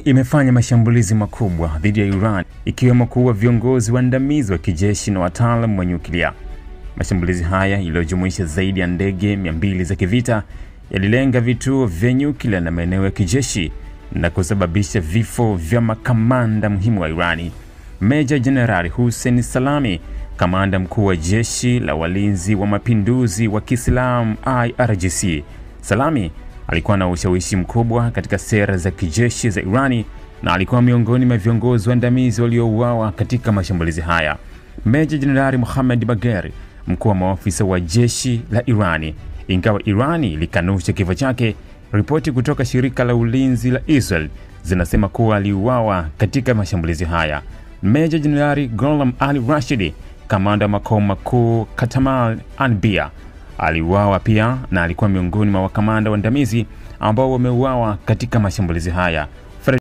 Imefanya mashambulizi makubwa dhidi ya Iran, ikiwemo kuua viongozi waandamizi wa kijeshi na wataalamu wa nyuklia. Mashambulizi haya yaliyojumuisha zaidi ya ndege 200 za kivita yalilenga vituo vya nyuklia na maeneo ya kijeshi na kusababisha vifo vya makamanda muhimu wa Irani. Meja Jenerali Hussein Salami, kamanda mkuu wa jeshi la walinzi wa mapinduzi wa Kiislamu IRGC. Salami alikuwa na ushawishi mkubwa katika sera za kijeshi za Irani na alikuwa miongoni mwa viongozi waandamizi waliouawa katika mashambulizi haya. Meja Jenerali Mohammad Bagheri, mkuu wa maafisa wa jeshi la Irani, ingawa Irani ilikanusha kifo chake, ripoti kutoka shirika la ulinzi la Israel zinasema kuwa aliuawa katika mashambulizi haya. Meja Jenerali Gholam Ali Rashidi, kamanda wa makao makuu Katamal Anbiya, aliuawa pia na alikuwa miongoni mwa wakamanda waandamizi ambao wameuawa katika mashambulizi haya.